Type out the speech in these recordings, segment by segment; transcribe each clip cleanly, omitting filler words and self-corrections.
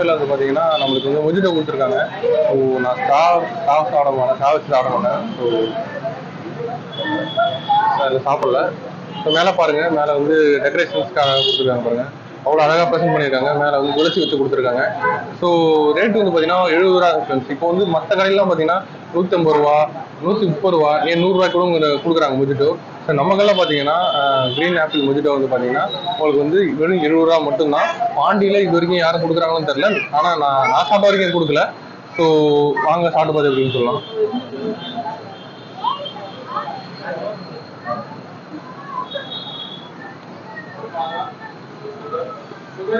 கேஃபேல வந்து பார்த்தீங்கன்னா நம்மளுக்கு வந்து மொஜிட்டோ கொடுத்துருக்காங்க. ஸோ நான் ஸ்டாஃப் சாப்பிட மாட்டேன், ஸ்டாஃப் சாப்பிட மாட்டேன். ஸோ அதில் சாப்பிடல. ஸோ மேலே பாருங்க, மேலே வந்து டெக்கரேஷன்ஸ்க்காக கொடுத்துருக்காங்க பாருங்க, அவ்வளோ அழகாக ப்ரெசென்ட் பண்ணியிருக்காங்க. மேலே வந்து துளசி வச்சு கொடுத்துருக்காங்க. ஸோ ரேட் வந்து பார்த்தீங்கன்னா 70 ரூபா ஃப்ரெண்ட்ஸ். இப்போ வந்து மற்ற கடையிலாம் பார்த்தீங்கன்னா 150 ரூபா, 130 ரூபா, ஏன் 100 ரூபாய் கூட கொடுக்குறாங்க மொஜிட்டோ. ஸோ நம்ம கடையில் பார்த்தீங்கன்னா கிரீன் ஆப்பிள் மொஜிட்டோ வந்து பார்த்தீங்கன்னா உங்களுக்கு வந்து வெறும் 20 ரூபா மட்டும்தான். பாண்டியில் இது வரைக்கும் யாரும் கொடுக்குறாங்கன்னு தெரியல. ஆனால் நான் சாப்பிட்ட வரைக்கும் கொடுக்கல. ஸோ வாங்க சாப்பிட்டு பார்த்து எப்படின்னு சொல்லலாம்.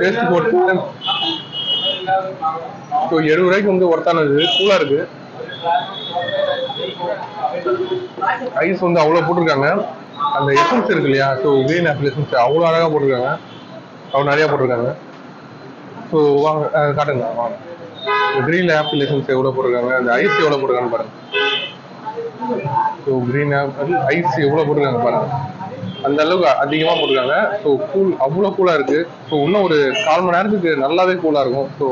டேஸ்ட் போட்டு ஸோ 70 ரூபாய்க்கு வந்து ஒர்த்தானது, கூலாக இருக்கு. ஐஸ் வந்து அவ்வளோ போட்டிருக்காங்க. அந்த எசன்ஸ் இருக்கு இல்லையா, ஸோ கிரீன் ஆப்பிள் எசன்ஸ் அவ்வளோ அழகாக போட்டிருக்காங்க, அவ்வளோ நிறையா போட்டிருக்காங்க. ஸோ வாங்க காட்டுங்க, வாங்க கிரீன் ஆப்பிள் எசன்ஸ் எவ்வளோ போட்டிருக்காங்க, அந்த ஐஸ் எவ்வளோ போட்டிருக்காங்க பாருங்க. ஸோ கிரீன் ஆப்பிள் ஐஸ் எவ்வளோ போட்டிருக்காங்க பாருங்க, அந்த அளவுக்கு அதிகமாக போட்டிருக்காங்க. ஸோ கூல், அவ்வளோ கூலாக இருக்கு. ஸோ இன்னும் ஒரு 1/4 மணி நேரத்துக்கு நல்லாவே கூலாக இருக்கும். ஸோ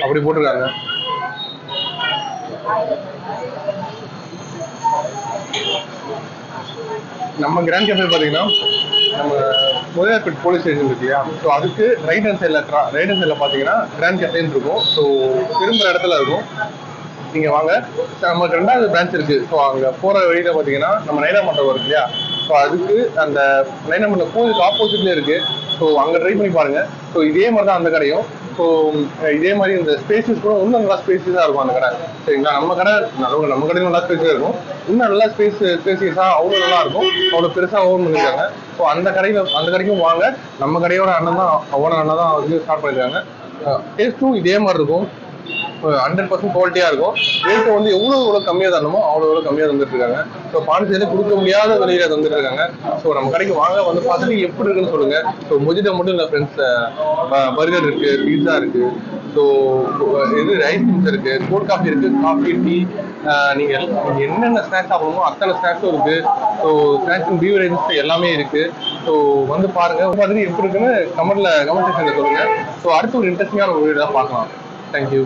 அப்படி போட்டிருக்காங்க. நம்ம கிராண்ட் கேஃபே பார்த்தீங்கன்னா நம்ம முதலியார்பேட் போலீஸ் ஸ்டேஷன் இருக்கு இல்லையா, ஸோ அதுக்கு ரைட் ஹேண்ட் சைடில் பார்த்தீங்கன்னா கிராண்ட் கேஃபேன்னு இருக்கும். ஸோ திரும்புகிற இடத்துல இருக்கும். நீங்கள் வாங்க, நமக்கு 2வது பிரான்ச் இருக்குது. ஸோ அங்கே போகிற வழியில் பார்த்தீங்கன்னா நம்ம நைனா மண்டபம் இருக்கு இல்லையா, ஸோ அதுக்கு அந்த நைனா மண்டபம் கோயிலுக்கு ஆப்போசிட்லேயே இருக்குது. ஸோ அங்கே ட்ரை பண்ணி பாருங்கள். ஸோ இதே மாதிரி தான் அந்த கடையும். ஸோ இதே மாதிரி இந்த ஸ்பேசஸ் கூட இன்னும் நல்லா ஸ்பேசியஸாக இருக்கும் அந்த கடை. சரிங்களா, நம்ம கடையில் நல்லா ஸ்பேஸாக இருக்கும். இன்னும் நல்லா ஸ்பேசியஸாக அவ்வளோ நல்லா இருக்கும். அவ்வளோ பெருசாக ஓன் பண்ணியிருக்காங்க. ஸோ அந்த கடைக்கும் வாங்க. நம்ம கடையோட அண்ணன் தான் வந்து ஸ்டார்ட் பண்ணியிருக்காங்க. டேஸ்ட்டும் இதே மாதிரி இருக்கும். 100% குவாலிட்டியாக இருக்கும். ரேட்டு வந்து எவ்வளோ கம்மியாக தரணுமோ அவ்வளோ கம்மியாக தந்துட்டு இருக்காங்க. ஸோ பாண்டிச்சேரியில கொடுக்க முடியாத விலையில தந்துட்டு இருக்காங்க. ஸோ நம்ம கடைக்கு வாங்க, வந்து பார்த்துட்டு எப்படி இருக்குன்னு சொல்லுங்க. ஸோ மொஜிட்டோ மட்டும் இல்லை ஃப்ரெண்ட்ஸ், பர்கர் இருக்கு, பீஸா இருக்கு, ஸோ இது ஐஸ்கிரீம்ஸ் இருக்கு, கோல்ட் காஃபி இருக்கு, காஃபி, டீ, நீங்கள் என்னென்ன ஸ்நாக்ஸ் சாப்பிடணுமோ அத்தனை ஸ்நாக்ஸும் இருக்கு. ஸோ ஸ்நாக்ஸ் பீவரேஜஸ் எல்லாமே இருக்கு. ஸோ வந்து பாருங்க, பார்த்துட்டு எப்படி இருக்குன்னு கமெண்ட் செக்ஷன்ல சொல்லுங்க. ஸோ அடுத்து ஒரு இன்ட்ரெஸ்டிங்கான ஒரு வீடியோ தான் பார்க்கலாம். Thank you.